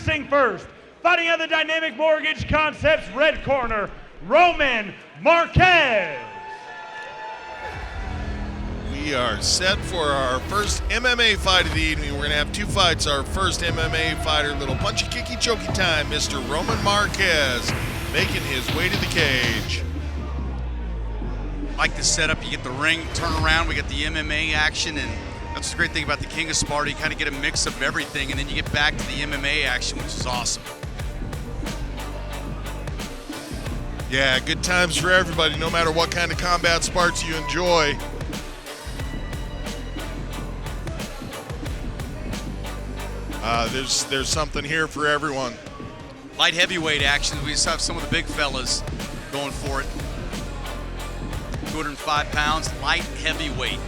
Introducing first, fighting out of the Dynamic Mortgage Concepts red corner, Roman Marquez. We are set for our first MMA fight of the evening. We're going to have two fights. Our first MMA fighter, little punchy, kicky, chokey time, Mr. Roman Marquez, making his way to the cage. Like the setup, you get the ring, turn around, we get the MMA action, and that's the great thing about the King of Sparta. You kind of get a mix of everything, and then you get back to the MMA action, which is awesome. Yeah, good times for everybody, no matter what kind of combat sports you enjoy. There's something here for everyone. Light heavyweight action. We just have some of the big fellas going for it. 205 pounds, light heavyweight.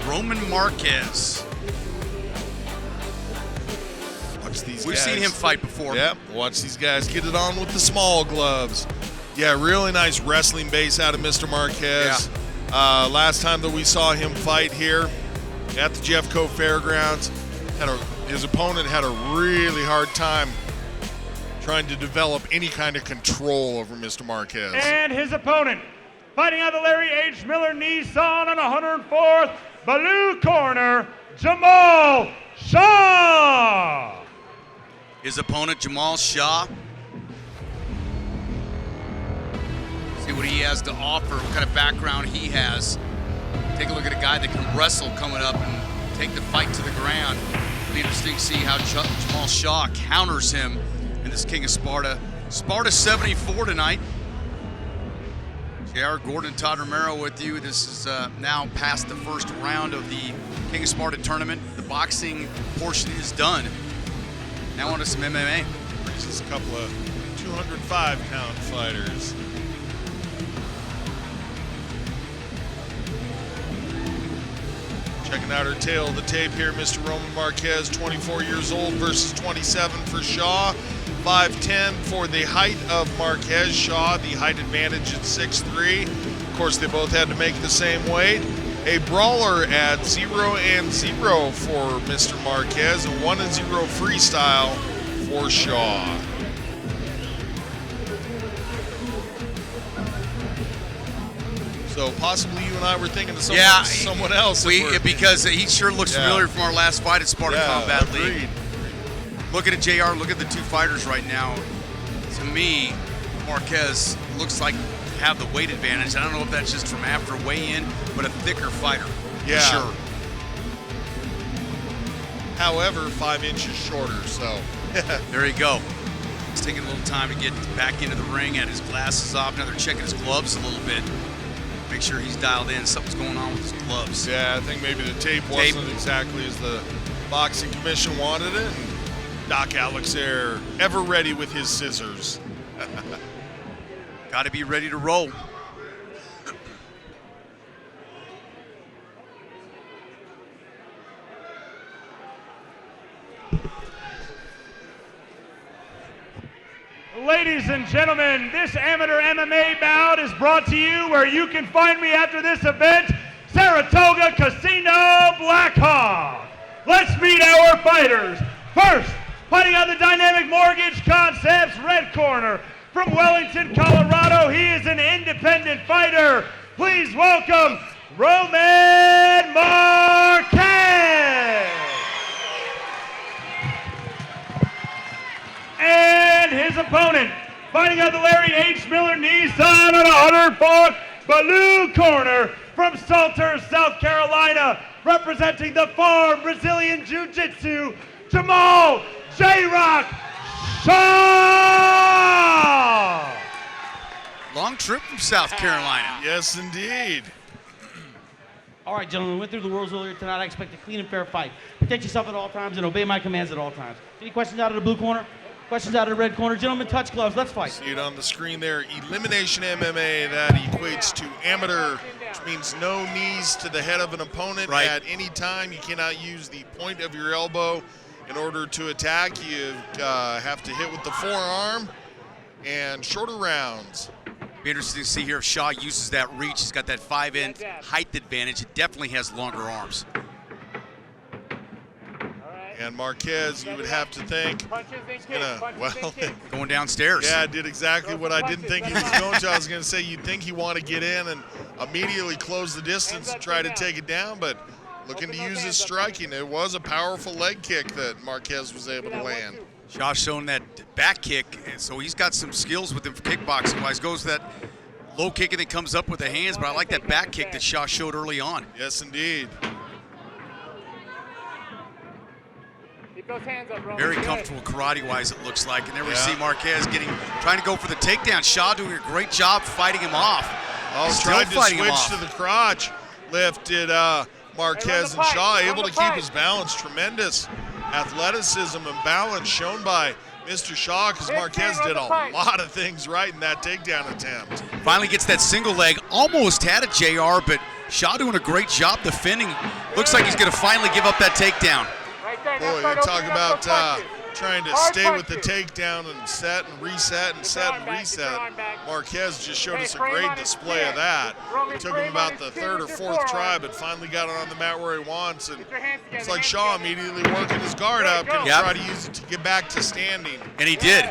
Roman Marquez. Watch these We've guys. seen him fight before. Yep, watch these guys get it on with the small gloves. Yeah, really nice wrestling base out of Mr. Marquez. Yeah. Last time that we saw him fight here at the Jeffco Fairgrounds, his opponent had a really hard time trying to develop any kind of control over Mr. Marquez. And his opponent, fighting out of the Larry H. Miller Nissan on 104th, blue corner, Jamal Shaw. His opponent, Jamal Shaw. See what he has to offer, what kind of background he has. Take a look at a guy that can wrestle coming up and take the fight to the ground. It'll be interesting to see how Jamal Shaw counters him in this King of Sparta. Sparta 74 tonight. JR Gordon, Todd Romero with you. This is now past the first round of the King of Sparta tournament. The boxing portion is done. Now on to some MMA. Versus a couple of 205-pound fighters. Checking out our tail of the tape here, Mr. Roman Marquez, 24 years old versus 27 for Shaw. 5'10" for the height of Marquez. Shaw, the height advantage at 6'3". Of course, they both had to make the same weight. A brawler at 0-0 for Mr. Marquez, and 1-0 freestyle for Shaw. So possibly you and I were thinking of someone else. Because he sure looks familiar from our last fight at Sparta Combat League. Looking at JR, look at the two fighters right now. To me, Marquez looks like have the weight advantage. I don't know if that's just from after weigh-in, but a thicker fighter. Yeah. For sure. However, 5 inches shorter, so. There you go. He's taking a little time to get back into the ring, had his glasses off. Now they're checking his gloves a little bit. Make sure he's dialed in. Something's going on with his gloves. Yeah, I think maybe the tape wasn't exactly as the boxing commission wanted it. And Doc Alex there, ever ready with his scissors. Got to be ready to roll. Ladies and gentlemen, this amateur MMA bout is brought to you where you can find me after this event, Saratoga Casino Blackhawk. Let's meet our fighters. First, fighting out the Dynamic Mortgage Concepts red corner. From Wellington, Colorado, he is an independent fighter. Please welcome Roman Marquez. And his opponent, fighting out the Larry H. Miller Nissan on 104th, blue corner from Salter, South Carolina, representing the Farm Brazilian Jiu-Jitsu, Jamal J-Rock Shaw. Long trip from South Carolina. Yes, indeed. All right, gentlemen, we went through the rules earlier tonight. I expect a clean and fair fight. Protect yourself at all times and obey my commands at all times. Any questions out of the blue corner? Questions out of the red corner? Gentlemen, touch gloves. Let's fight. See it on the screen there. Elimination MMA, that equates to amateur, which means no knees to the head of an opponent at any time. You cannot use the point of your elbow in order to attack. You have to hit with the forearm, and shorter rounds. Be interesting to see here if Shaw uses that reach. He's got that 5-inch height advantage. It definitely has longer arms. And Marquez, you would have to think, going downstairs. Yeah, did exactly what I didn't think he was going to. I was going to say you'd think he want to get in and immediately close the distance and try to take it down, but looking to use his striking. It was a powerful leg kick that Marquez was able to land. Shaw showing that back kick, and so he's got some skills with him for kickboxing-wise. Goes to that low kick and then comes up with the hands, but I like that back kick that Shaw showed early on. Yes, indeed. Very comfortable karate-wise, it looks like. And there we see Marquez trying to go for the takedown. Shaw doing a great job fighting him off. Tried to switch to the crotch. Lifted Marquez and Shaw, able to keep his balance. Tremendous athleticism and balance shown by Mr. Shaw, because Marquez did a lot of things right in that takedown attempt. Finally gets that single leg. Almost had it, JR, but Shaw doing a great job defending. Looks like he's going to finally give up that takedown. Boy, they talk about trying to stay with the takedown and set and reset and set and reset. Marquez just showed us a great display of that. It took him about the third or fourth try, but finally got it on the mat where he wants. And it's like Shaw immediately working his guard up, going to try to use it to get back to standing. And he did.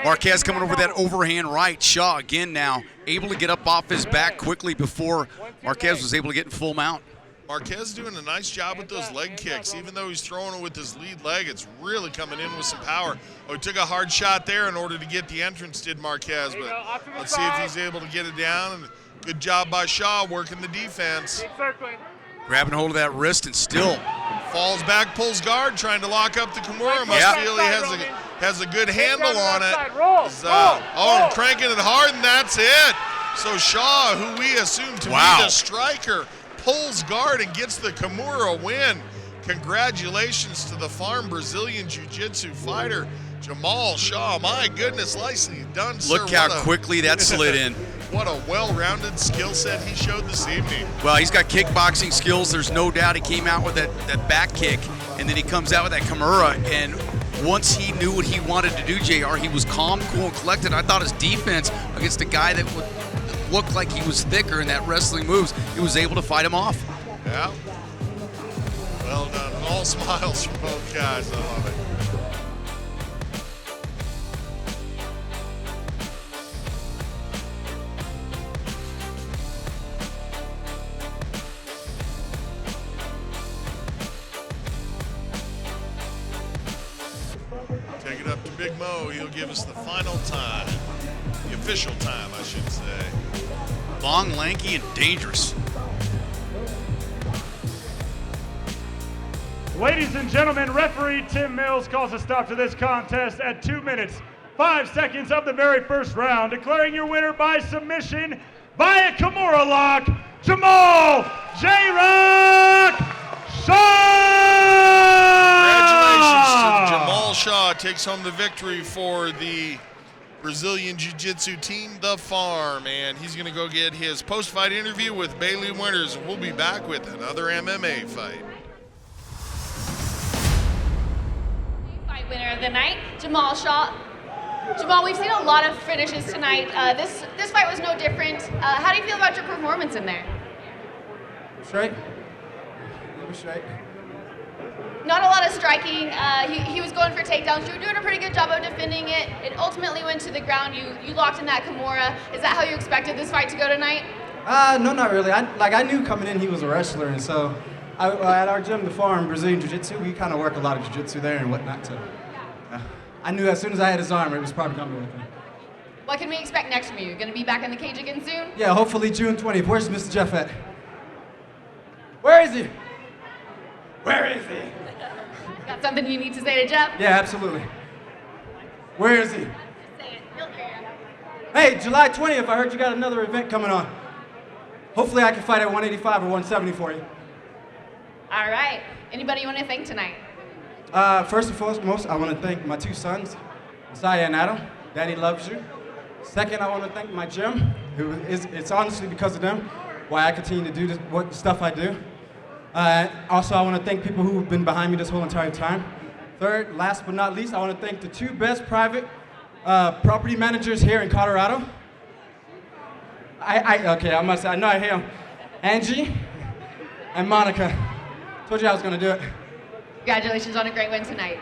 Marquez coming over that overhand right. Shaw again now able to get up off his back quickly before Marquez was able to get in full mount. Marquez doing a nice job with those leg kicks. Even though he's throwing it with his lead leg, it's really coming in with some power. Oh, he took a hard shot there in order to get the entrance, did Marquez, but let's see if he's able to get it down. And good job by Shaw working the defense. Grabbing hold of that wrist and still falls back, pulls guard, trying to lock up the Kimura. Must feel he has a good handle on it. Cranking it hard, and that's it. So Shaw, who we assume to be the striker, pulls guard and gets the Kimura win. Congratulations to the farm Brazilian Jiu-Jitsu fighter, Jamal Shaw. My goodness, nicely done, sir. Look how quickly that slid in. What a well-rounded skill set he showed this evening. Well, he's got kickboxing skills. There's no doubt. He came out with that back kick, and then he comes out with that Kimura. And once he knew what he wanted to do, JR, he was calm, cool, and collected. I thought his defense against a guy that would look like he was thicker in that wrestling moves, he was able to fight him off. Yeah. Well done. All smiles from both guys. I love it. Take it up to Big Mo. He'll give us the final time. The official time, I should say. Long, lanky, and dangerous. Ladies and gentlemen, referee Tim Mills calls a stop to this contest at 2 minutes, 5 seconds of the very first round, declaring your winner by submission via Kimura lock, Jamal J-Rock Shaw! Congratulations to Jamal Shaw. Takes home the victory for the Brazilian Jiu-Jitsu team, The Farm, and he's going to go get his post-fight interview with Bailey Winters, and we'll be back with another MMA fight. Fight winner of the night, Jamal Shaw. Jamal, we've seen a lot of finishes tonight. This fight was no different. How do you feel about your performance in there? Straight. It was straight. Not a lot of striking. He was going for takedowns. You were doing a pretty good job of defending it. It ultimately went to the ground. You locked in that Kimura. Is that how you expected this fight to go tonight? No, not really. I knew coming in he was a wrestler, and so at our gym, The Farm, Brazilian Jiu-Jitsu, we kind of work a lot of Jiu-Jitsu there and whatnot. So I knew as soon as I had his arm, it was probably coming with him. What can we expect next from you? Going to be back in the cage again soon? Yeah, hopefully June 20th. Where's Mr. Jeff at? Where is he? Where is he? Got something you need to say to Jeff? Yeah, absolutely. Where is he? Just say it. He'll hear you. Hey, July 20th, I heard you got another event coming on. Hopefully I can fight at 185 or 170 for you. All right. Anybody you want to thank tonight? First and foremost, I want to thank my two sons, Zaya and Adam. Daddy loves you. Second, I want to thank my gym. It's honestly because of them why I continue to do what stuff I do. Also, I want to thank people who have been behind me this whole entire time. Third, last but not least, I want to thank the two best private property managers here in Colorado. Okay, I must say, I know I hear them. Angie and Monica. Told you I was gonna do it. Congratulations on a great win tonight.